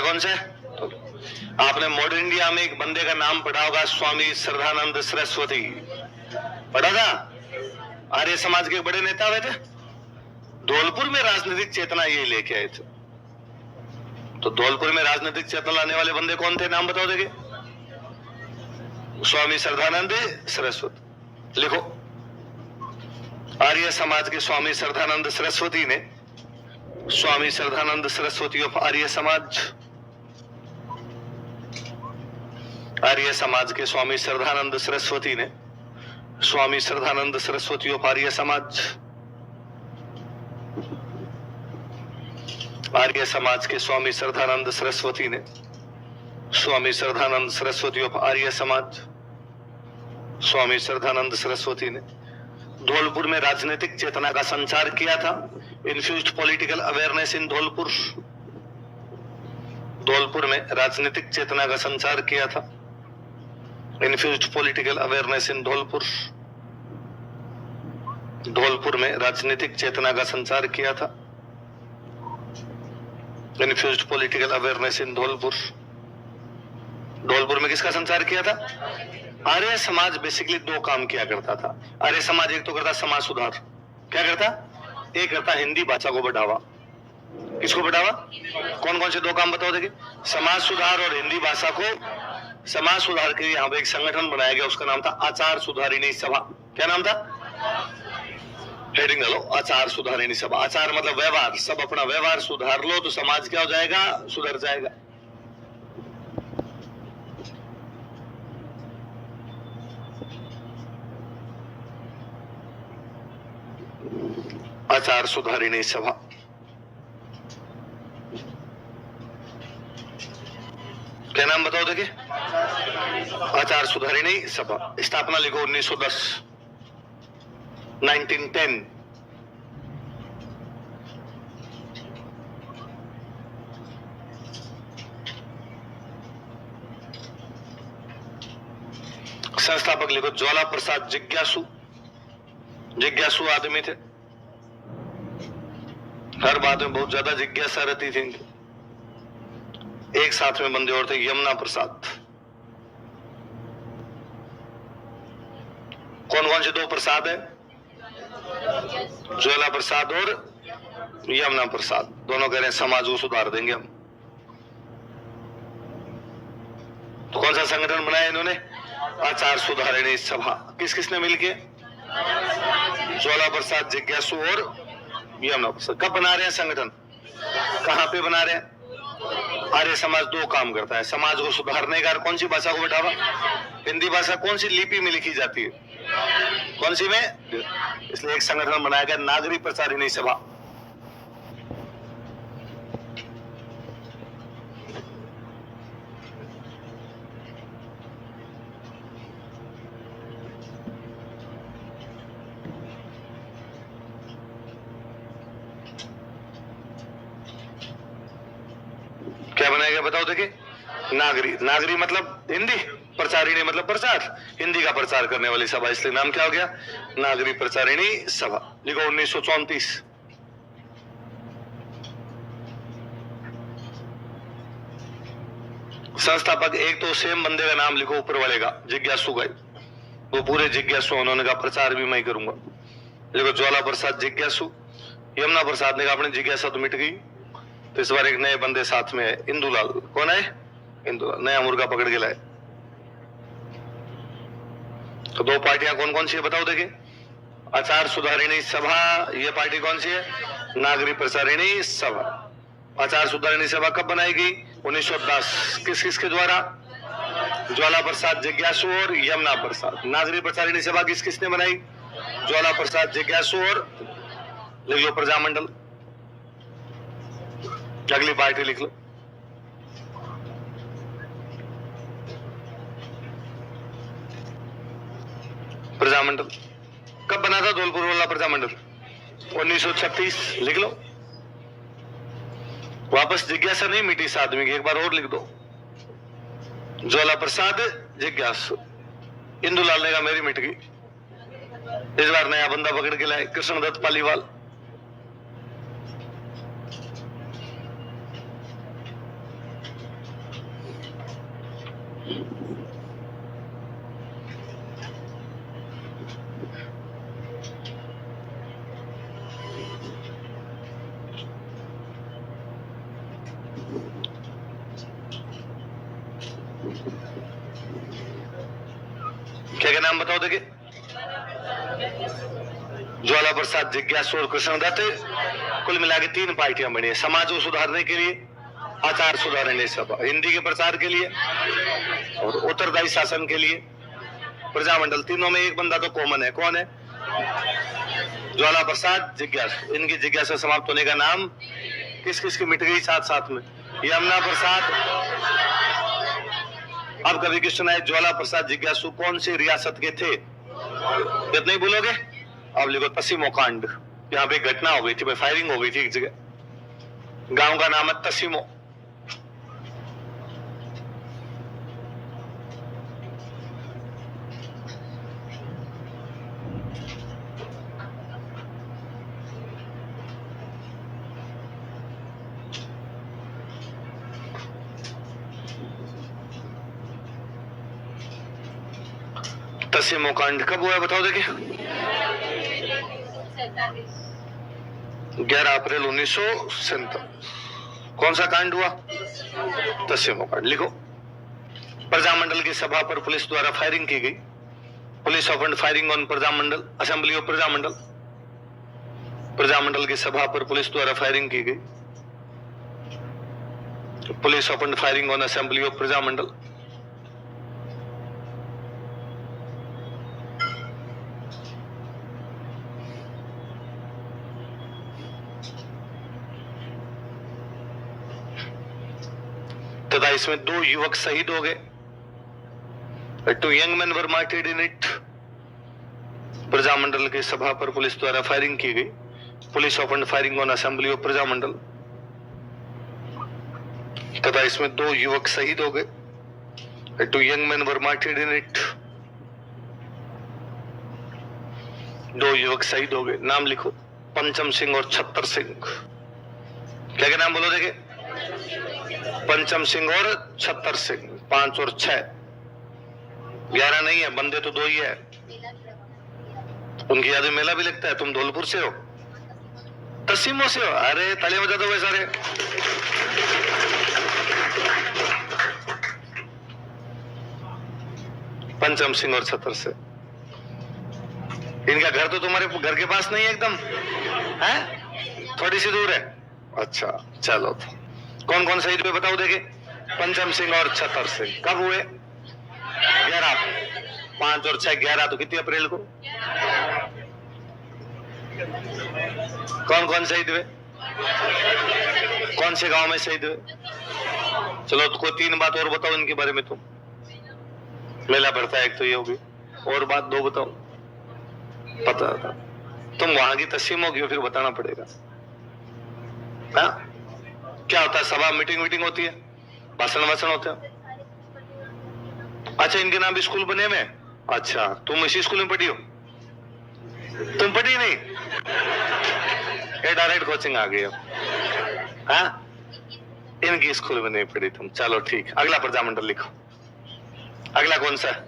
पता कौन सा है? आपने मॉडर्न इंडिया में एक बंदे का नाम पढ़ा होगा, स्वामी श्रद्धानंद सरस्वती। पढ़ा था? आर्य समाज के बड़े नेता हुए थे। धौलपुर में राजनीतिक चेतना ये लेके आए थे। तो धौलपुर में राजनीतिक चेतना लाने वाले बंदे कौन थे? नाम बताओ देखिए। स्वामी श्रद्धानंद सरस्वती। लिखो, आर्य समाज के स्वामी श्रद्धानंद सरस्वती ने, स्वामी श्रद्धानंद सरस्वती ऑफ आर्य समाज, आर्य समाज के स्वामी श्रद्धानंद सरस्वती ने, स्वामी श्रद्धानंद सरस्वती ऑफ आर्य समाज, आर्य समाज के स्वामी श्रद्धानंद सरस्वती ने, स्वामी श्रद्धानंद सरस्वती ऑफ आर्य समाज, स्वामी श्रद्धानंद सरस्वती ने धौलपुर में राजनीतिक चेतना का संचार किया था। Infused political awareness in Dholpur, Dholpur में राजनीतिक चेतना का संचार किया था। Infused political awareness in Dholpur, Dholpur में राजनीतिक चेतना का संचार किया था। Infused political awareness in Dholpur, Dholpur में किसका संचार किया था? आर्य समाज बेसिकली दो काम किया करता था। आर्य समाज एक तो करता समाज सुधार, क्या करता? एक करता हिंदी भाषा को बढ़ावा। किसको बढ़ावा? कौन कौन से दो काम बताओ देखिए। समाज सुधार और हिंदी भाषा को। समाज सुधार के लिए यहाँ पे एक संगठन बनाया गया, उसका नाम था आचार सुधारिणी सभा। क्या नाम था? हेडिंग डालो, आचार सुधारिणी सभा। आचार मतलब व्यवहार, सब अपना व्यवहार सुधार लो तो समाज क्या हो जाएगा? सुधर जाएगा। आचार सुधारिणी सभा। क्या नाम बताओ देखिए। आचार सुधारिणी सभा। स्थापना लिखो 1910, 1910। संस्थापक लिखो ज्वाला प्रसाद जिज्ञासु। जिज्ञासु आदमी थे, हर बात में बहुत ज्यादा जिज्ञासा रहती थी इनकी। एक साथ में बंदे और थे, यमुना प्रसाद। कौन कौन से दो प्रसाद है? ज्वाला प्रसाद और यमुना प्रसाद। दोनों कह रहे हैं समाज को सुधार देंगे हम। तो कौन सा संगठन बनाया इन्होंने? आचार सुधारिणी सभा। किस किसने मिलके? ज्वाला प्रसाद जिज्ञासु और यमुना प्रसाद। कब बना रहे हैं संगठन? कहां पे बना रहे हैं? आर्य समाज दो काम करता है, समाज को सुधारने का। कौन सी भाषा को बढ़ावा? हिंदी भाषा। कौन सी लिपि में लिखी जाती है? कौन सी में? इसलिए एक संगठन बनाया गया, नागरी प्रचारिणी सभा। क्या बनाया गया बताओ देखिए। नागरी। नागरी मतलब हिंदी, प्रचारिणी मतलब प्रचार, हिंदी का प्रचार करने वाली सभा, इसलिए नाम क्या हो गया? नागरी प्रचारिणी सभा। लिखो 1934। संस्थापक एक तो सेम बंदे का नाम लिखो ऊपर वाले का, जिज्ञासु का। वो पूरे जिज्ञासु, उन्होंने कहा प्रचार भी मैं करूंगा। लिखो ज्वाला प्रसाद जिज्ञासु। यमुना प्रसाद ने कहा अपनी जिज्ञासा तो मिट गई, तो इस बार एक नए बंदे साथ में है, इंदुलाल। कौन है? इंदुलाल। नया मुर्गा पकड़ के लाए। तो दो पार्टियां कौन कौन सी है बताओ देखिए। आचार सुधारिणी सभा, ये पार्टी कौन सी है? नागरी प्रचारिणी सभा। आचार सुधारिणी सभा कब बनाई गई? 1910। किस किस के द्वारा? ज्वाला प्रसाद जिज्ञासु और यमुना प्रसाद। नागरी प्रचारिणी सभा किस किसने बनाई? ज्वाला प्रसाद जिज्ञासु और, लिख लो, प्रजामंडल। अगली पार्टी लिख लो। प्रजामंडल। कब बना था धौलपुर वाला प्रजामंडल? 1936। लिख लो। वापस जिज्ञासा नहीं मिटी इस आदमी की, एक बार और लिख दो। ज्वाला प्रसाद जिज्ञासु। इंदुलाल ने कहा मेरी मिट गई, इस बार नया बंदा पकड़ के लाए, कृष्णदत्त पालीवाल। क्या क्या नाम बताओ देखिए। ज्वाला प्रसाद, जिज्ञासु और कृष्णदत्त। कुल मिला के 3 पार्टियां बनी है। समाज को सुधारने के लिए, आचार सुधारने सभा, हिंदी के प्रचार के लिए और उत्तरदायी शासन के लिए प्रजामंडल। तीनों में एक बंदा तो कॉमन है। कौन है? ज्वाला प्रसाद, जिज्ञासु। इनकी जिज्ञासा समाप्त होने का नाम किस किस की मिट गई साथ साथ में? यमुना प्रसाद। अब कभी क्वेश्चन है, ज्वाला प्रसाद जिज्ञासु कौन सी रियासत के थे? इतना ही बोलोगे? अब लिखो तसीमो कांड। यहाँ पे घटना हो गई थी, फायरिंग हो गई थी एक जगह। गांव का नाम है तसीमो। तसीमो कांड कब हुआ बताओ देखिए। 11 अप्रैल 1947। कौन सा कांड हुआ? तसीमो कांड। लिखो। प्रजामंडल की सभा पर पुलिस द्वारा फायरिंग की गई। Police open firing on Prajamandal, assembly of Prajamandal. Prajamandal की सभा पर पुलिस द्वारा फायरिंग की गई। Police open firing on assembly of Prajamandal. तथा इसमें 2 युवक शहीद हो गए। 2 young men were martyred in it। Prajamandal की सभा पर पुलिस द्वारा फायरिंग की गई। Police open firing on assembly of Prajamandal. तथा इसमें 2 युवक शहीद हो गए। 2 young men were martyred in it। 2 युवक शहीद हो गए। नाम लिखो। पंचम सिंह और छत्तर सिंह। क्या क्या नाम बोलो देखे। पंचम सिंह और छत्तर सिंह। 5 और 6, 11 नहीं है, बंदे तो 2 ही है। उनकी याद में मेला भी लगता है। तुम धौलपुर से हो? तसीमो से हो? अरे ताली बजा दो भाई सारे। पंचम सिंह और छत्तर से। इनका घर तो तुम्हारे घर के पास नहीं है एकदम है? थोड़ी सी दूर है। अच्छा चलो। कौन कौन शहीद हुए बताओ देखे। पंचम सिंह और छत्तर सिंह। कब हुए? 11। 5 और 6 11, तो कितनी अप्रैल को? कौन कौन शहीद हुए? कौन से गांव में शहीद हुए? चलो तो कोई 3 बात और बताओ इनके बारे में। तुम मेला पड़ता है एक तो ये होगी, और बात 2 बताओ। पता था तुम वहां की तस्सीम की, फिर बताना पड़ेगा। हाँ? क्या होता है? सभा मीटिंग होती है, भाषण होते हैं। अच्छा इनके नाम भी स्कूल बने में? अच्छा तुम इसी स्कूल में पढ़ी हो? तुम पढ़ी नहीं? ये डायरेक्ट कोचिंग आ गई। हाँ? इनकी स्कूल में नहीं पढ़ी तुम। चलो ठीक। अगला प्रजामंडल लिखो। अगला कौन सा है?